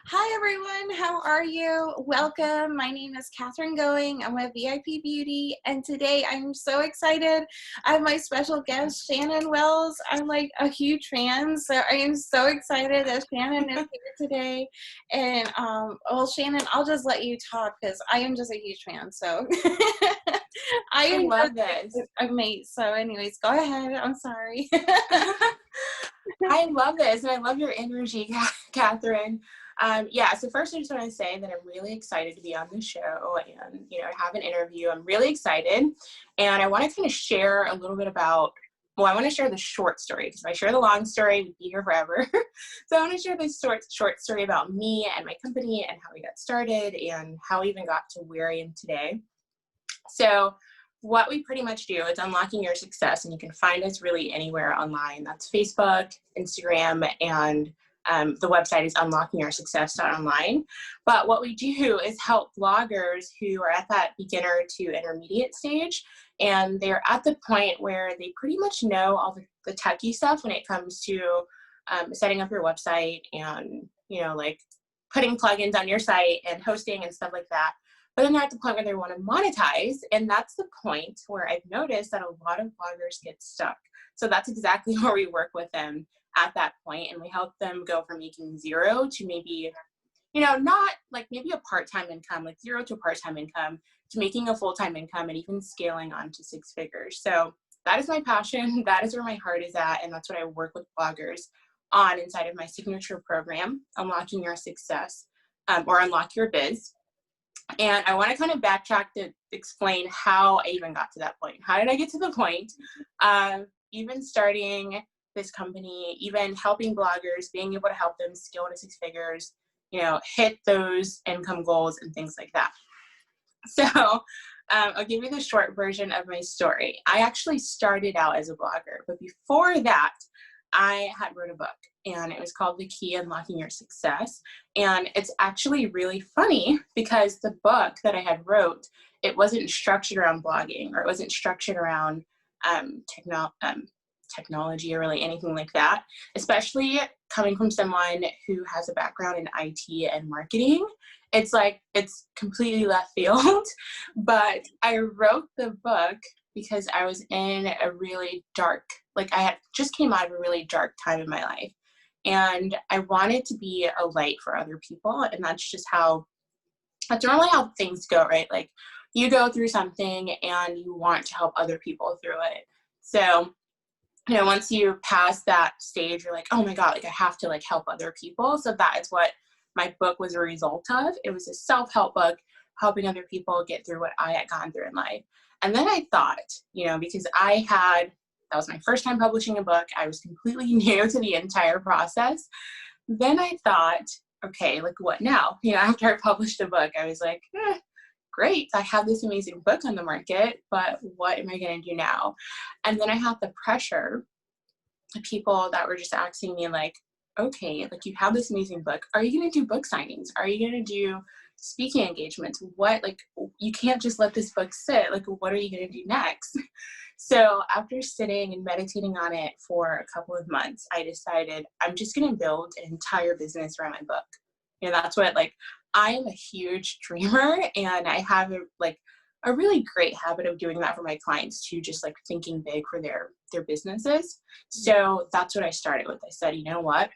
Hi everyone, how are you? Welcome. My name is Catherine Going. I'm with VIP Beauty, and today I'm so excited. I have my special guest, Shannon Wells. I'm like a huge fan, so I am so excited that Shannon is here today. And well, Shannon, I'll just let you talk because I am just a huge fan. So I I am love this. just amazed. So, anyways, go ahead. I'm sorry. I love this, and I love your energy, Catherine. So first I just want to say that I'm really excited to be on the show and, have an interview. I'm really excited, and I want to kind of share a little bit about, I want to share the short story, because if I share the long story, we'd be here forever. So I want to share this short story about me and my company and how we got started and how we even got to where I am today. So what we pretty much do is unlocking your success, and you can find us really anywhere online. That's Facebook, Instagram, and the website is unlockingyoursuccess.online. But what we do is help bloggers who are at that beginner to intermediate stage, and they're at the point where they pretty much know all the techie stuff when it comes to setting up your website and, like putting plugins on your site and hosting and stuff like that. But then they're at the point where they want to monetize. And that's the point where I've noticed that a lot of bloggers get stuck. So that's exactly where we work with them at that point. And we help them go from making zero to maybe, not like maybe a part-time income, like zero to part-time income, to making a full-time income and even scaling on to six figures. So that is my passion. That is where my heart is at. And that's what I work with bloggers on inside of my signature program, Unlocking Your Success, or Unlock Your Biz. And I want to kind of backtrack to explain how I even got to that point. How did I get to the point of even starting this company, even helping bloggers, being able to help them scale to six figures, hit those income goals and things like that. So I'll give you the short version of my story. I actually started out as a blogger, but before that, I had wrote a book, and it was called The Key: Unlocking Your Success. And it's actually really funny because the book that I had wrote, it wasn't structured around blogging, or it wasn't structured around technology or really anything like that, especially coming from someone who has a background in IT and marketing. It's like, it's completely left field. But I wrote the book because I was in a really dark, like I had just came out of a really dark time in my life. And I wanted to be a light for other people. And that's normally how things go, right? Like you go through something and you want to help other people through it. So, once you pass that stage, you're like, oh my God, like I have to like help other people. So that is what my book was a result of. It was a self-help book, helping other people get through what I had gone through in life. And then I thought, because that was my first time publishing a book. I was completely new to the entire process. Then I thought, okay, like what now? After I published a book, I was like, great, I have this amazing book on the market, but what am I going to do now? And then I had the pressure of people that were just asking me like, okay, like you have this amazing book. Are you going to do book signings? Are you going to do speaking engagements? What, like, you can't just let this book sit. Like, what are you going to do next? So after sitting and meditating on it for a couple of months, I decided I'm just going to build an entire business around my book. That's what, like, I am a huge dreamer, and I have a really great habit of doing that for my clients too, just like thinking big for their businesses. So that's what I started with. I said, you know what?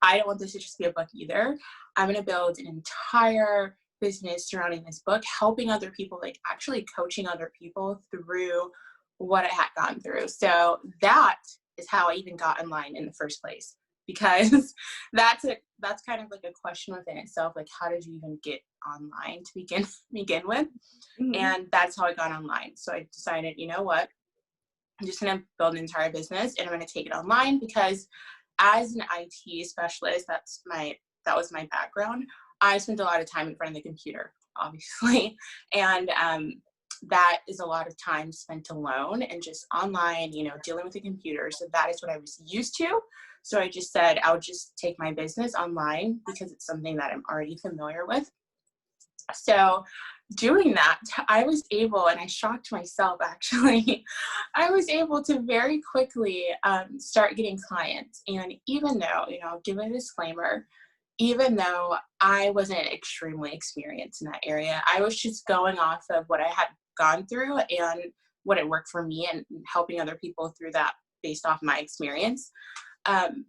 I don't want this to just be a book either. I'm going to build an entire business surrounding this book, helping other people, like actually coaching other people through what I had gone through. So that is how I even got online in the first place, because that's kind of like a question within itself. Like, how did you even get online to begin with? Mhm. And that's how I got online. So I decided, you know what? I'm just going to build an entire business, and I'm going to take it online, because as an IT specialist, that was my background. I spent a lot of time in front of the computer, obviously. And that is a lot of time spent alone and just online, dealing with the computer. So that is what I was used to. So I just said, I would just take my business online because it's something that I'm already familiar with. So doing that, I was able, and I shocked myself actually, I was able to very quickly start getting clients. And even though, I'll give a disclaimer, even though I wasn't extremely experienced in that area, I was just going off of what I had gone through and what had worked for me and helping other people through that based off my experience. Um,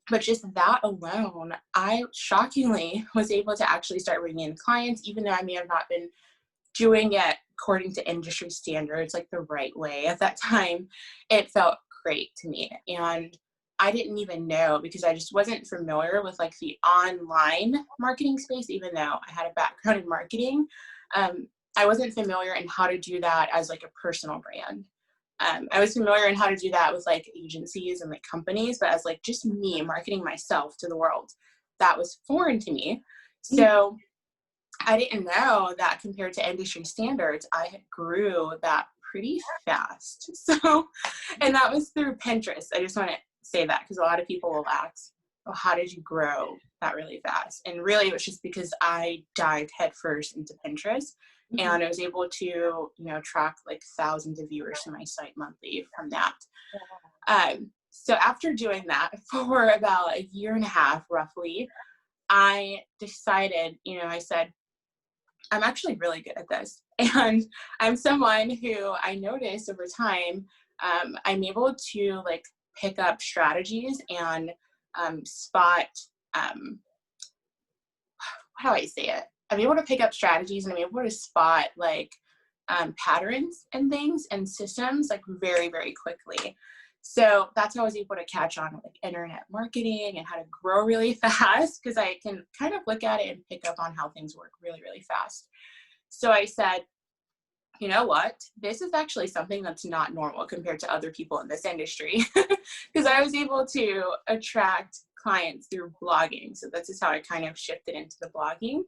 but just that alone, I shockingly was able to actually start bringing in clients, even though I may have not been doing it according to industry standards, like the right way at that time. It felt great to me. And I didn't even know, because I just wasn't familiar with like the online marketing space, even though I had a background in marketing. I wasn't familiar in how to do that as like a personal brand. I was familiar in how to do that with like agencies and like companies, but as like just me marketing myself to the world, that was foreign to me. So I didn't know that compared to industry standards, I grew that pretty fast. So, and that was through Pinterest. I just want to say that because a lot of people will ask, well, how did you grow that really fast? And really it was just because I dived headfirst into Pinterest, and I was able to, you know, track like thousands of viewers to my site monthly from that. So after doing that for about a year and a half, roughly, I decided, you know, I said, I'm actually really good at this. And I'm someone who I noticed over time, I'm able to like pick up strategies and spot, how do I say it? I'm able to pick up strategies and I'm able to spot like patterns and things and systems like very, very quickly. So that's how I was able to catch on with like internet marketing and how to grow really fast, because I can kind of look at it and pick up on how things work really, really fast. So I said, you know what? This is actually something that's not normal compared to other people in this industry, because I was able to attract clients through blogging. So that's just how I kind of shifted into the blogging.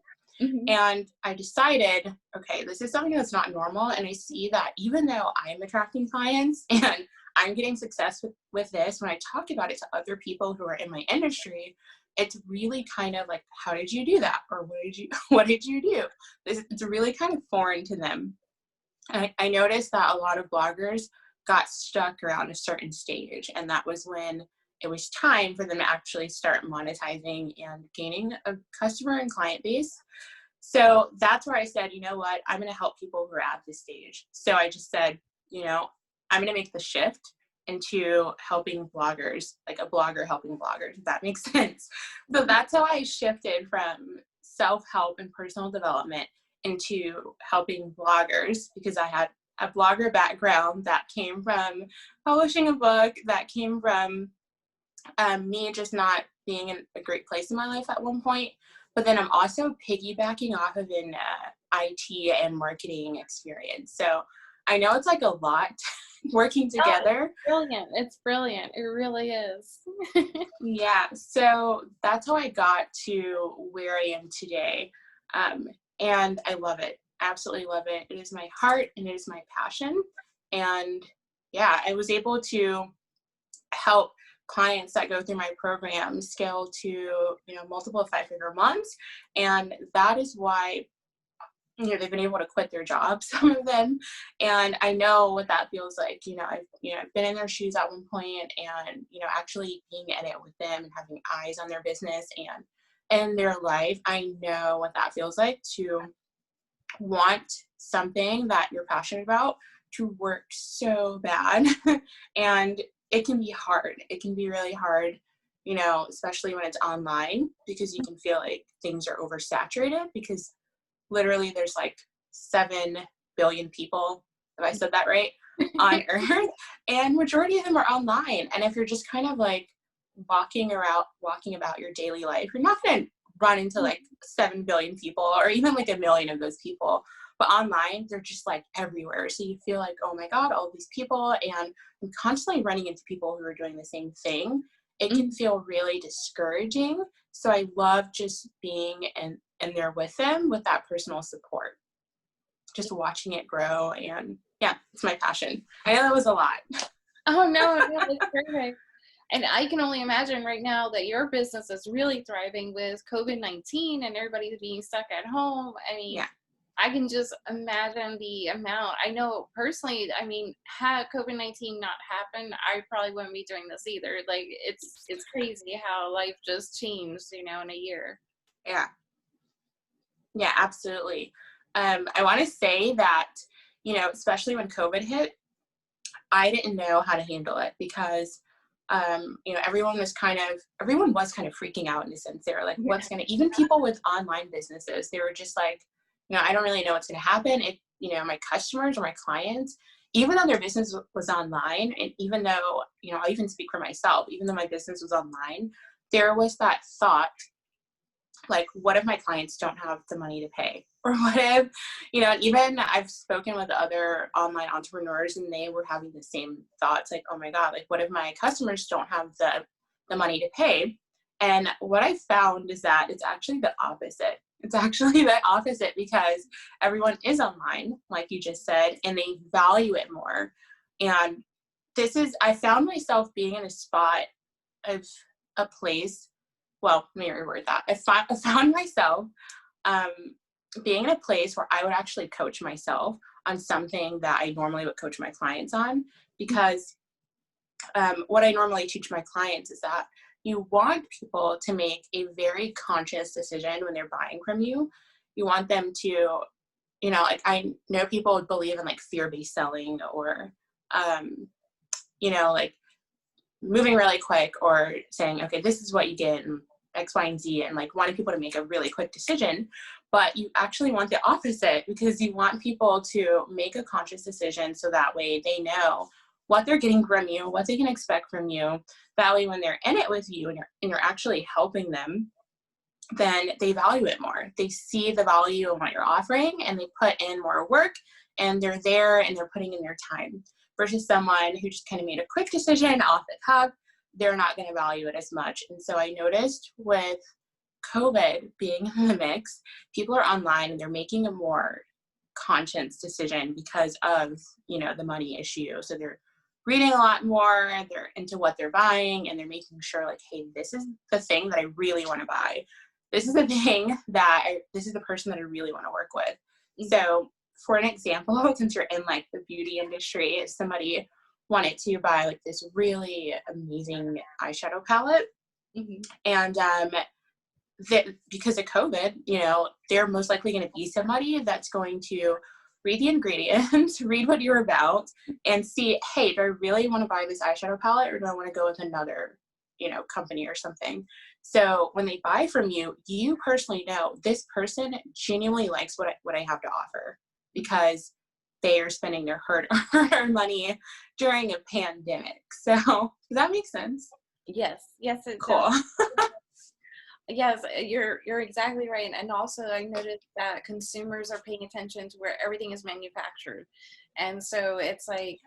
And I decided, okay, this is something that's not normal. And I see that even though I'm attracting clients and I'm getting success with this, when I talk about it to other people who are in my industry, it's really kind of like, how did you do that? Or what did you do? It's really kind of foreign to them. And I noticed that a lot of bloggers got stuck around a certain stage. And that was when it was time for them to actually start monetizing and gaining a customer and client base. So that's where I said, you know what, I'm going to help people who are at this stage. So I just said, you know, I'm going to make the shift into helping bloggers, like a blogger helping bloggers, if that makes sense. So that's how I shifted from self-help and personal development into helping bloggers, because I had a blogger background that came from publishing a book, that came from me just not being in a great place in my life at one point. But then I'm also piggybacking off of an IT and marketing experience. So I know it's like a lot working together. Oh, brilliant. It's brilliant. It really is. Yeah. So that's how I got to where I am today. And I love it. Absolutely love it. It is my heart and it is my passion. And yeah, I was able to help clients that go through my program scale to, you know, multiple 5-figure months. And that is why, you know, they've been able to quit their jobs, some of them. And I know what that feels like. I've been in their shoes at one point, and, you know, actually being in it with them and having eyes on their business and in their life. I know what that feels like to want something that you're passionate about to work so bad. And it can be hard. It can be really hard, you know, especially when it's online, because you can feel like things are oversaturated, because literally there's like 7 billion people, if I said that right, on Earth, and majority of them are online. And if you're just kind of like walking about your daily life, you're not going to run into like 7 billion people or even like 1 million of those people. But online, they're just like everywhere. So you feel like, oh my God, all these people, and I'm constantly running into people who are doing the same thing. It can feel really discouraging. So I love just being in there with them, with that personal support, just watching it grow. And yeah, it's my passion. I know that was a lot. Oh, no, it's perfect. And I can only imagine right now that your business is really thriving with COVID-19 and everybody being stuck at home. I mean, Yeah. I can just imagine the amount. I know personally, I mean, had COVID-19 not happened, I probably wouldn't be doing this either. Like it's crazy how life just changed, in a year. Yeah. Yeah, absolutely. I want to say that, especially when COVID hit, I didn't know how to handle it because, everyone was kind of freaking out in a sense. They were like, Yeah. what's going to, even people with online businesses, they were just like, I don't really know what's going to happen. If, my customers or my clients, even though their business was online, and even though, I'll even speak for myself, even though my business was online, there was that thought, like, what if my clients don't have the money to pay? Or what if, even I've spoken with other online entrepreneurs and they were having the same thoughts, like, oh my God, like, what if my customers don't have the money to pay? And what I found is that it's actually the opposite. It's actually the opposite because everyone is online, like you just said, and they value it more. And I found myself being in a spot of a place, well, let me reword that. I found myself um, being in a place where I would actually coach myself on something that I normally would coach my clients on, because what I normally teach my clients is that you want people to make a very conscious decision when they're buying from you. You want them to, like, I know people would believe in like fear-based selling or, like moving really quick or saying, okay, this is what you get and X, Y, and Z, and like wanting people to make a really quick decision. But you actually want the opposite, because you want people to make a conscious decision so that way they know what they're getting from you, what they can expect from you. That way when they're in it with you and you're actually helping them, then they value it more. They see the value in what you're offering and they put in more work and they're there and they're putting in their time, versus someone who just kind of made a quick decision off the cuff. They're not going to value it as much. And so I noticed with COVID being in the mix, people are online and they're making a more conscious decision because of, the money issue. So they're reading a lot more, they're into what they're buying, and they're making sure like, hey, this is the thing that I really want to buy. This is the thing this is the person that I really want to work with. So for an example, since you're in like the beauty industry, if somebody wanted to buy like this really amazing eyeshadow palette, and because of COVID, they're most likely going to be somebody that's going to read the ingredients, read what you're about, and see, hey, do I really want to buy this eyeshadow palette or do I want to go with another, company or something? So when they buy from you, you personally know this person genuinely likes what I have to offer, because they are spending their hard-earned money during a pandemic. So does that make sense? Yes, it cool. does. Yes, you're exactly right. And also I noticed that consumers are paying attention to where everything is manufactured. And so it's like,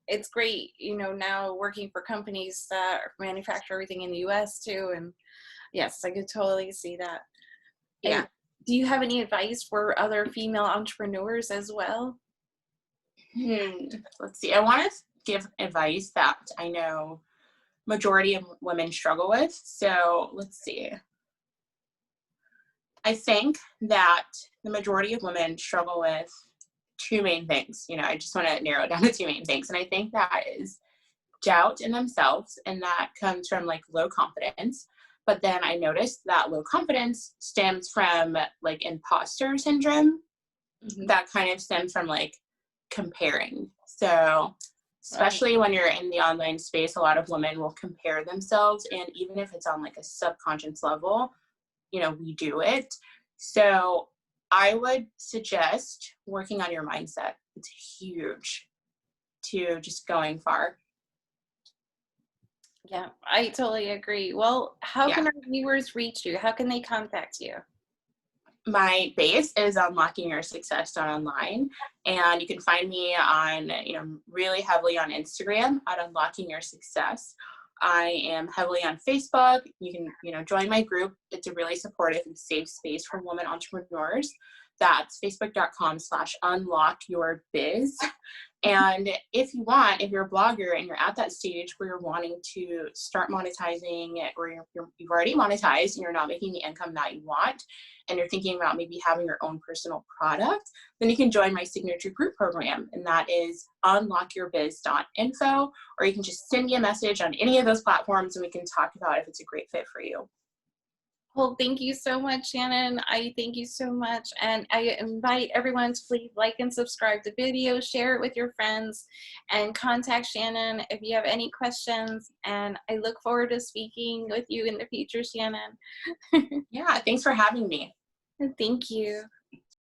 it's great, now working for companies that manufacture everything in the US too. And yes, I could totally see that. Yeah. And do you have any advice for other female entrepreneurs as well? Let's see. I want to give advice that I know majority of women struggle with. So let's see. I think that the majority of women struggle with two main things. I just want to narrow it down to two main things. And I think that is doubt in themselves. And that comes from like low confidence. But then I noticed that low confidence stems from like imposter syndrome. That kind of stems from like comparing. So especially when you're in the online space, a lot of women will compare themselves. And even if it's on like a subconscious level, we do it. So I would suggest working on your mindset. It's huge to just going far. Yeah, I totally agree. Well, how can our viewers reach you? How can they contact you? My base is unlockingyoursuccess.online, and you can find me on, really heavily on Instagram at Unlocking Your Success. I am heavily on Facebook. You can, join my group. It's a really supportive and safe space for women entrepreneurs. That's facebook.com/unlockyourbiz. And if you're a blogger and you're at that stage where you're wanting to start monetizing it, or you've already monetized and you're not making the income that you want, and you're thinking about maybe having your own personal product, then you can join my signature group program. And that is unlockyourbiz.info, or you can just send me a message on any of those platforms and we can talk about if it's a great fit for you. Well, thank you so much, Shannon. I thank you so much. And I invite everyone to please like and subscribe to the video, share it with your friends, and contact Shannon if you have any questions. And I look forward to speaking with you in the future, Shannon. Yeah, thanks for having me. Thank you.